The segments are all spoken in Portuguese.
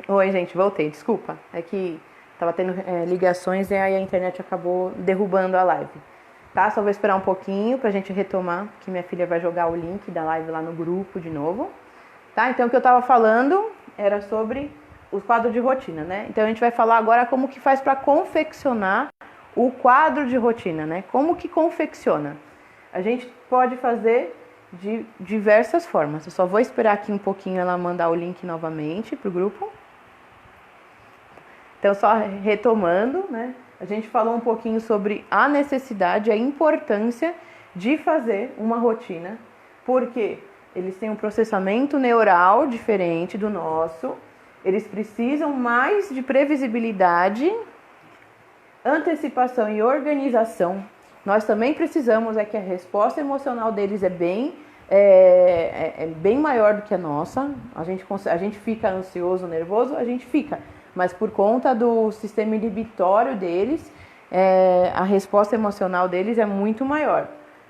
Oi, gente, voltei, desculpa. É que tava tendo ligações e aí a internet acabou derrubando a live. Tá? Só vou esperar um pouquinho pra gente retomar, que minha filha vai jogar o link da live lá no grupo de novo. Tá? Então o que eu tava falando era sobre os quadros de rotina, né? Então a gente vai falar agora como que faz para confeccionar o quadro de rotina, né? Como que confecciona? A gente pode fazer de diversas formas. Eu só vou esperar aqui um pouquinho ela mandar o link novamente pro grupo. Então, só retomando, né? A gente falou um pouquinho sobre a necessidade, a importância de fazer uma rotina, porque eles têm um processamento neural diferente do nosso, eles precisam mais de previsibilidade, antecipação e organização. Nós também precisamos que a resposta emocional deles é bem maior do que a nossa. A gente fica ansioso, nervoso, a gente fica. Mas por conta do sistema inibitório deles, a resposta emocional deles é muito maior,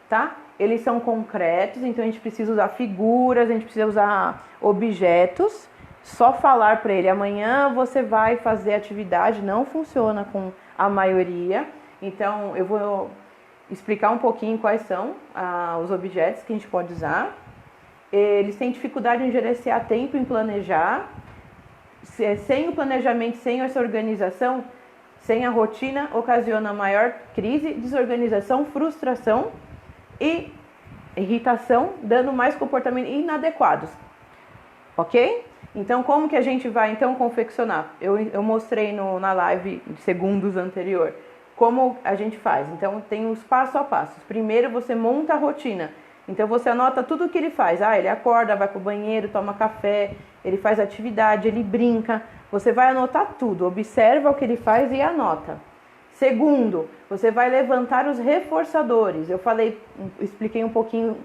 tá? Eles são concretos, então a gente precisa usar figuras, a gente precisa usar objetos. Só falar para ele, amanhã você vai fazer atividade, não funciona com a maioria. Então eu vou explicar um pouquinho quais são os objetos que a gente pode usar. Eles têm dificuldade em gerenciar tempo, em planejar. Sem o planejamento, sem essa organização, sem a rotina, ocasiona maior crise, desorganização, frustração e irritação, dando mais comportamentos inadequados. Ok? Então, como que a gente vai então confeccionar? Eu mostrei na live de segundos anterior como a gente faz. Então, tem os passo a passo. Primeiro, você monta a rotina. Então, você anota tudo o que ele faz. Ele acorda, vai para o banheiro, toma café, ele faz atividade, ele brinca. Você vai anotar tudo, observa o que ele faz e anota. Segundo, você vai levantar os reforçadores. Eu expliquei um pouquinho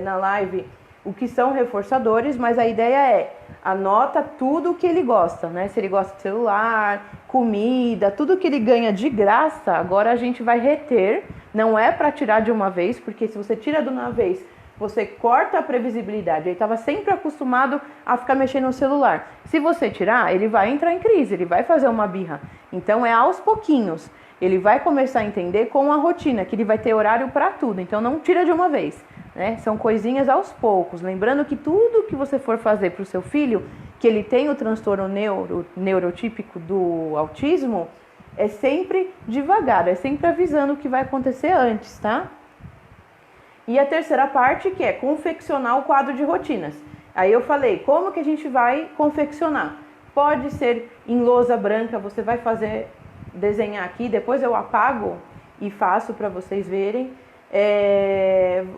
na live o que são reforçadores, mas a ideia anota tudo o que ele gosta, né? Se ele gosta de celular, comida, tudo que ele ganha de graça, agora a gente vai reter. Não é para tirar de uma vez, porque se você tira de uma vez, você corta a previsibilidade. Ele estava sempre acostumado a ficar mexendo no celular. Se você tirar, ele vai entrar em crise, ele vai fazer uma birra. Então é aos pouquinhos. Ele vai começar a entender com a rotina, que ele vai ter horário para tudo. Então não tira de uma vez. Né? São coisinhas aos poucos. Lembrando que tudo que você for fazer para o seu filho, que ele tem o transtorno neurotípico do autismo, é sempre devagar, é sempre avisando o que vai acontecer antes, tá? E a terceira parte, que é confeccionar o quadro de rotinas. Aí eu falei, como que a gente vai confeccionar? Pode ser em lousa branca, você vai desenhar aqui, depois eu apago e faço para vocês verem.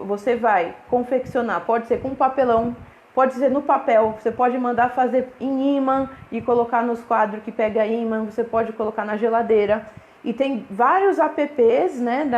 Você vai confeccionar, pode ser com papelão, pode ser no papel, você pode mandar fazer em ímã e colocar nos quadros que pega ímã, você pode colocar na geladeira. E tem vários apps, né,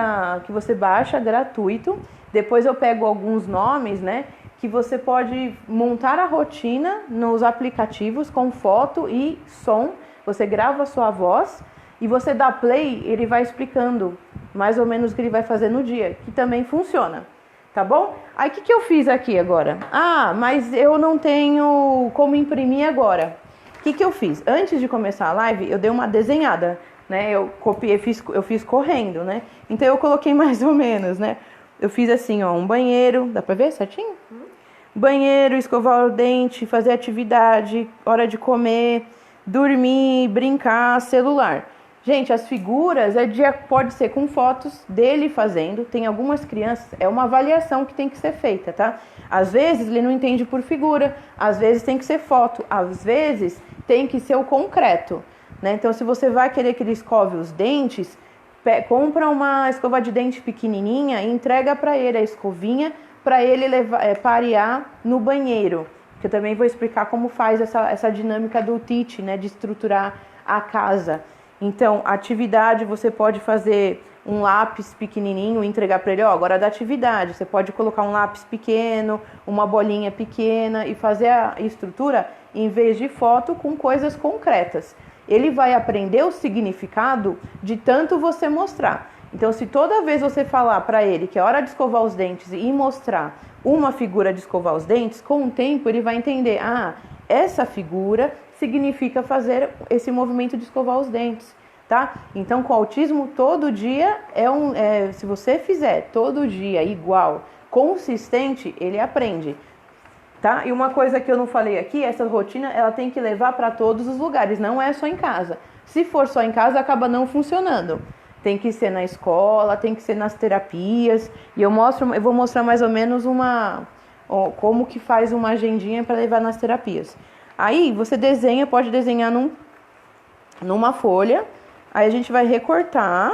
que você baixa gratuito. Depois eu pego alguns nomes, né, que você pode montar a rotina nos aplicativos com foto e som. Você grava a sua voz e você dá play, ele vai explicando mais ou menos o que ele vai fazer no dia, que também funciona, tá bom? Aí o que eu fiz aqui agora? Mas eu não tenho como imprimir agora. O que eu fiz? Antes de começar a live, eu dei uma desenhada, né? Eu copiei, eu fiz correndo, né? Então eu coloquei mais ou menos, né? Eu fiz assim, um banheiro, dá pra ver certinho? Banheiro, escovar o dente, fazer atividade, hora de comer, dormir, brincar, celular. Gente, as figuras pode ser com fotos dele fazendo. Tem algumas crianças, é uma avaliação que tem que ser feita, tá? Às vezes ele não entende por figura, às vezes tem que ser foto, às vezes tem que ser o concreto, né? Então, se você vai querer que ele escove os dentes, compra uma escova de dente pequenininha e entrega para ele a escovinha para ele parear no banheiro. Que eu também vou explicar como faz essa dinâmica do Teach, né? De estruturar a casa. Então, atividade, você pode fazer um lápis pequenininho e entregar para ele, agora da atividade. Você pode colocar um lápis pequeno, uma bolinha pequena e fazer a estrutura em vez de foto com coisas concretas. Ele vai aprender o significado de tanto você mostrar. Então, se toda vez você falar para ele que é hora de escovar os dentes e mostrar uma figura de escovar os dentes, com o tempo ele vai entender, essa figura significa fazer esse movimento de escovar os dentes, tá? Então, com o autismo, todo dia se você fizer todo dia igual, consistente, ele aprende, tá? E uma coisa que eu não falei aqui, essa rotina, ela tem que levar para todos os lugares, não é só em casa. Se for só em casa, acaba não funcionando. Tem que ser na escola, tem que ser nas terapias. E eu vou mostrar mais ou menos como que faz uma agendinha para levar nas terapias. Aí você desenha, pode desenhar numa folha. Aí a gente vai recortar.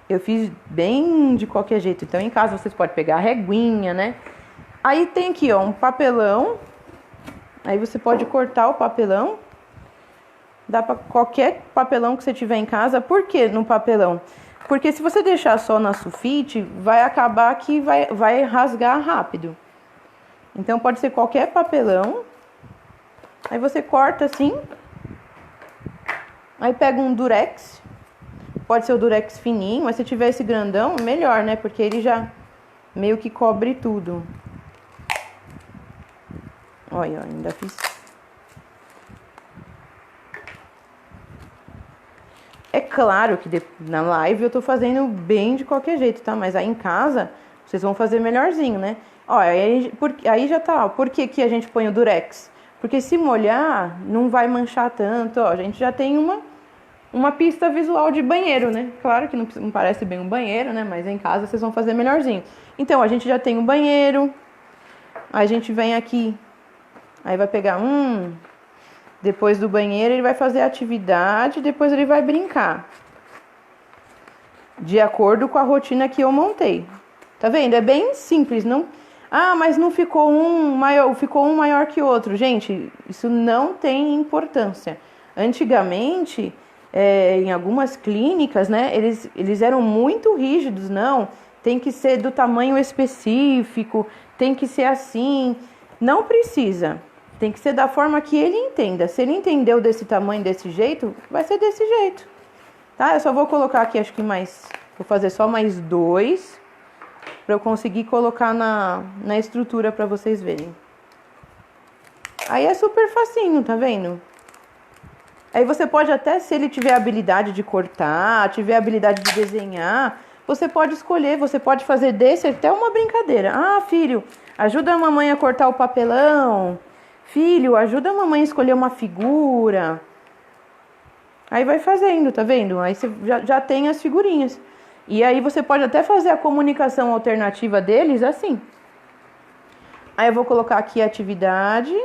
Eu fiz bem de qualquer jeito. Então, em casa, vocês podem pegar a reguinha, né? Aí tem aqui, ó, um papelão. Aí você pode cortar o papelão. Dá para qualquer papelão que você tiver em casa. Por que no papelão? Porque se você deixar só na sulfite, vai acabar que vai rasgar rápido. Então, pode ser qualquer papelão. Aí você corta assim. Aí pega um durex. Pode ser o durex fininho, mas se tiver esse grandão, melhor, né? Porque ele já meio que cobre tudo. Olha, ainda fiz. É claro que na live eu tô fazendo bem de qualquer jeito, tá? Mas aí em casa, vocês vão fazer melhorzinho, né? Olha, aí já tá, ó. Por que que a gente põe o durex? Porque se molhar, não vai manchar tanto, ó. A gente já tem uma pista visual de banheiro, né? Claro que não parece bem um banheiro, né? Mas em casa vocês vão fazer melhorzinho. Então, a gente já tem um banheiro. Aí a gente vem aqui. Aí vai pegar depois do banheiro ele vai fazer a atividade, depois ele vai brincar. De acordo com a rotina que eu montei. Tá vendo? É bem simples, não... Ah, mas não ficou um maior que outro. Gente, isso não tem importância. Antigamente, em algumas clínicas, né, eles eram muito rígidos. Não, tem que ser do tamanho específico, tem que ser assim. Não precisa. Tem que ser da forma que ele entenda. Se ele entendeu desse tamanho, desse jeito, vai ser desse jeito. Tá? Eu só vou colocar aqui, acho que mais... Vou fazer só mais 2, para eu conseguir colocar na estrutura para vocês verem. Aí é super facinho, tá vendo? Aí você pode até, se ele tiver habilidade de cortar, tiver habilidade de desenhar, você pode escolher, você pode fazer desse até uma brincadeira. Ah, filho, ajuda a mamãe a cortar o papelão. Filho, ajuda a mamãe a escolher uma figura. Aí vai fazendo, tá vendo? Aí você já tem as figurinhas. E aí você pode até fazer a comunicação alternativa deles assim. Aí eu vou colocar aqui a atividade.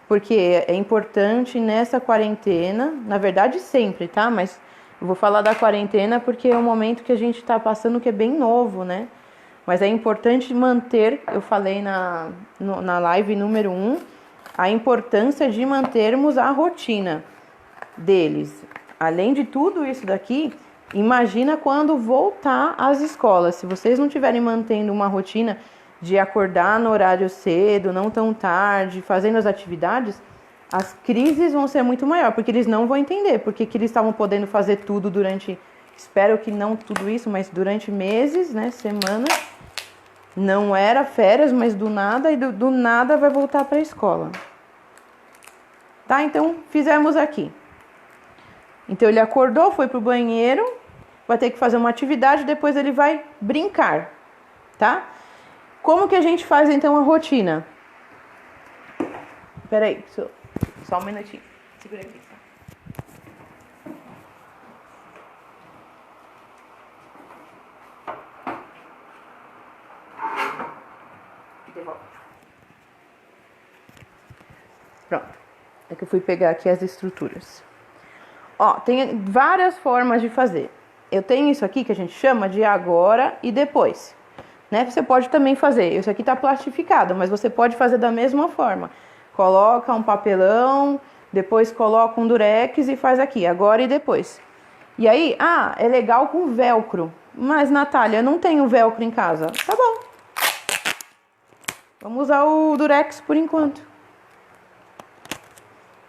Porque é importante nessa quarentena. Na verdade sempre, tá? Mas eu vou falar da quarentena porque é um momento que a gente tá passando que é bem novo, né? Mas é importante manter, eu falei na live número 1, a importância de mantermos a rotina deles. Além de tudo isso daqui, imagina quando voltar às escolas. Se vocês não estiverem mantendo uma rotina de acordar no horário cedo, não tão tarde, fazendo as atividades, as crises vão ser muito maiores, porque eles não vão entender porque que eles estavam podendo fazer tudo durante, espero que não tudo isso, mas durante meses, né, semanas. Não era férias, mas do nada, e do nada vai voltar para a escola. Tá? Então, fizemos aqui. Então, ele acordou, foi pro banheiro, vai ter que fazer uma atividade, depois ele vai brincar. Tá? Como que a gente faz, então, a rotina? Peraí, só um minutinho. Segura aqui. Pronto. É que eu fui pegar aqui as estruturas. Ó, tem várias formas de fazer. Eu tenho isso aqui que a gente chama de agora e depois. Né? Você pode também fazer. Isso aqui tá plastificado, mas você pode fazer da mesma forma. Coloca um papelão, depois coloca um durex e faz aqui, agora e depois. E aí, é legal com velcro. Mas, Natália, eu não tenho velcro em casa. Tá bom. Vamos usar o durex por enquanto.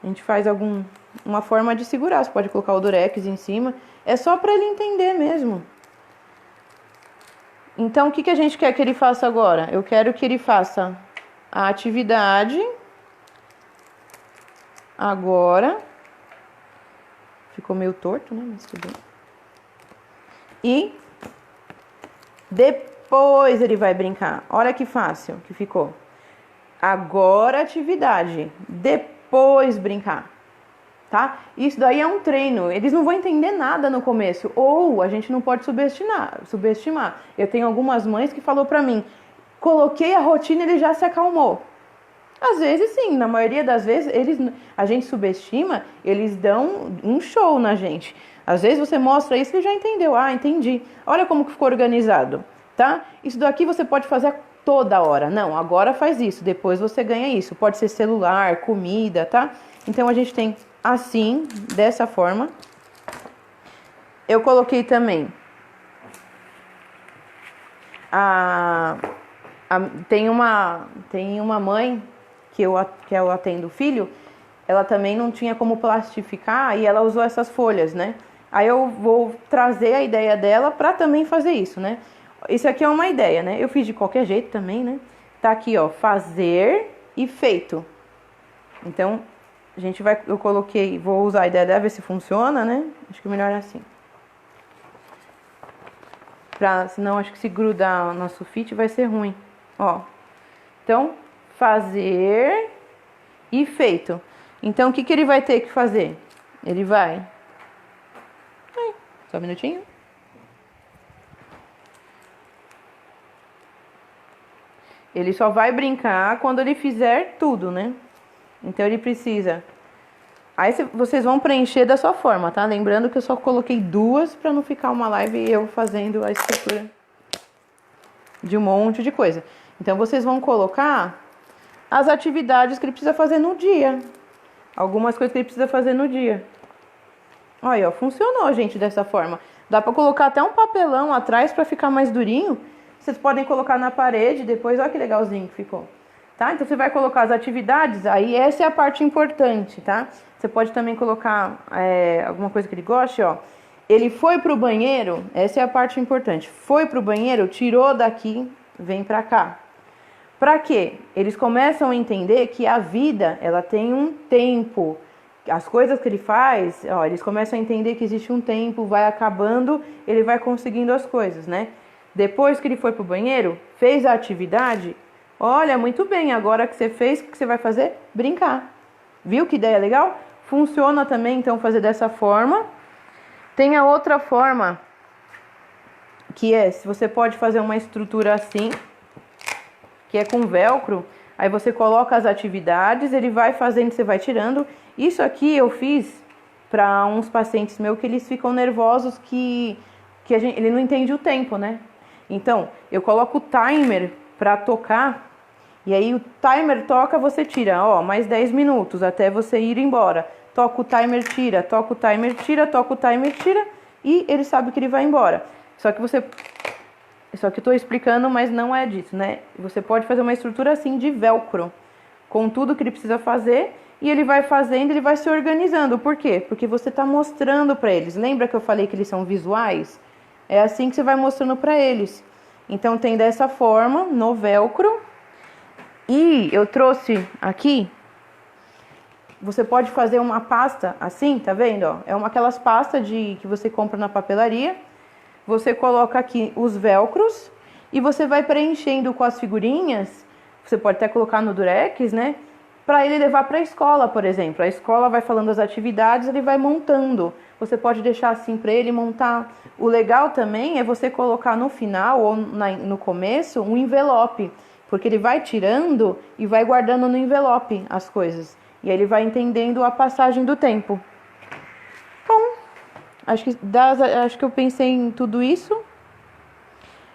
A gente faz uma forma de segurar. Você pode colocar o durex em cima. É só para ele entender mesmo. Então, o que a gente quer que ele faça agora? Eu quero que ele faça a atividade agora. Ficou meio torto, né? Mas tudo bem. E depois ele vai brincar. Olha que fácil que ficou. Agora atividade, depois brincar. Tá? Isso daí é um treino. Eles não vão entender nada no começo. Ou a gente não pode subestimar. Eu tenho algumas mães que falou pra mim: coloquei a rotina e ele já se acalmou. Às vezes sim, na maioria das vezes a gente subestima, eles dão um show na gente. Às vezes você mostra isso e já entendeu. Ah, entendi. Olha como que ficou organizado, tá? Isso daqui você pode fazer toda hora. Não, agora faz isso, depois você ganha isso. Pode ser celular, comida, tá? Então a gente tem assim, dessa forma. Eu coloquei também tem uma mãe que eu atendo o filho, ela também não tinha como plastificar e ela usou essas folhas, né? Aí eu vou trazer a ideia dela para também fazer isso, né? Isso aqui é uma ideia, né? Eu fiz de qualquer jeito também, né? Tá aqui, ó, fazer e feito. Então, eu coloquei, vou usar a ideia dela, ver se funciona, né? Acho que melhor assim. Senão acho que se grudar no sulfite vai ser ruim, ó. Então, fazer e feito. Então, o que ele vai ter que fazer? Ele vai... Só um minutinho. Ele só vai brincar quando ele fizer tudo, né? Então, ele precisa... Aí vocês vão preencher da sua forma, tá? Lembrando que eu só coloquei 2 para não ficar uma live eu fazendo a estrutura de um monte de coisa. Então, vocês vão colocar as atividades que ele precisa fazer no dia. Algumas coisas que ele precisa fazer no dia. Olha, ó, funcionou, gente, dessa forma. Dá pra colocar até um papelão atrás pra ficar mais durinho. Vocês podem colocar na parede depois. Olha que legalzinho que ficou. Tá? Então, você vai colocar as atividades. Aí, essa é a parte importante, tá? Você pode também colocar alguma coisa que ele goste, ó. Ele foi pro banheiro. Essa é a parte importante. Foi pro banheiro, tirou daqui, vem pra cá. Pra quê? Eles começam a entender que a vida, ela tem um tempo. As coisas que ele faz, ó, eles começam a entender que existe um tempo, vai acabando, ele vai conseguindo as coisas, né? Depois que ele foi pro banheiro, fez a atividade, olha, muito bem, agora que você fez, o que você vai fazer? Brincar. Viu que ideia legal? Funciona também, então, fazer dessa forma. Tem a outra forma, que se você pode fazer uma estrutura assim, que é com velcro, aí você coloca as atividades, ele vai fazendo, você vai tirando. Isso aqui eu fiz para uns pacientes meus que eles ficam nervosos, que ele não entende o tempo, né? Então, eu coloco o timer para tocar, e aí o timer toca, você tira, ó, mais 10 minutos até você ir embora. Toca o timer, tira, toca o timer, tira, toca o timer, tira, e ele sabe que ele vai embora. Só que eu tô explicando, mas não é disso, né? Você pode fazer uma estrutura assim de velcro, com tudo que ele precisa fazer, e ele vai fazendo, ele vai se organizando. Por quê? Porque você tá mostrando para eles. Lembra que eu falei que eles são visuais? É assim que você vai mostrando para eles. Então tem dessa forma, no velcro. E eu trouxe aqui, você pode fazer uma pasta assim, tá vendo? Ó? É aquelas pastas que você compra na papelaria. Você coloca aqui os velcros e você vai preenchendo com as figurinhas. Você pode até colocar no Durex, né? Para ele levar para a escola, por exemplo. A escola vai falando as atividades, ele vai montando. Você pode deixar assim para ele montar. O legal também é você colocar no final ou no começo um envelope. Porque ele vai tirando e vai guardando no envelope as coisas. E aí ele vai entendendo a passagem do tempo. Bom, acho que eu pensei em tudo isso.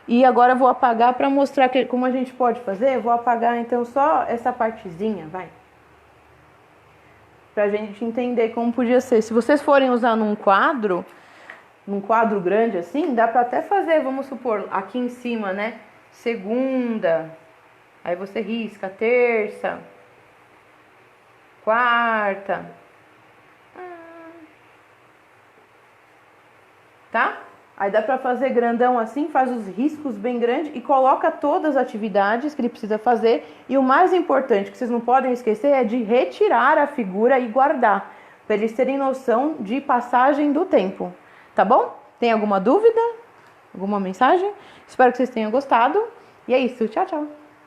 E agora eu vou apagar para mostrar como a gente pode fazer. Eu vou apagar então só essa partezinha, vai. Pra gente entender como podia ser. Se vocês forem usar num quadro grande assim, dá pra até fazer, vamos supor, aqui em cima, né? Segunda, aí você risca terça, quarta, tá? Aí dá para fazer grandão assim, faz os riscos bem grandes e coloca todas as atividades que ele precisa fazer. E o mais importante, que vocês não podem esquecer, é de retirar a figura e guardar, para eles terem noção de passagem do tempo. Tá bom? Tem alguma dúvida? Alguma mensagem? Espero que vocês tenham gostado. E é isso. Tchau, tchau.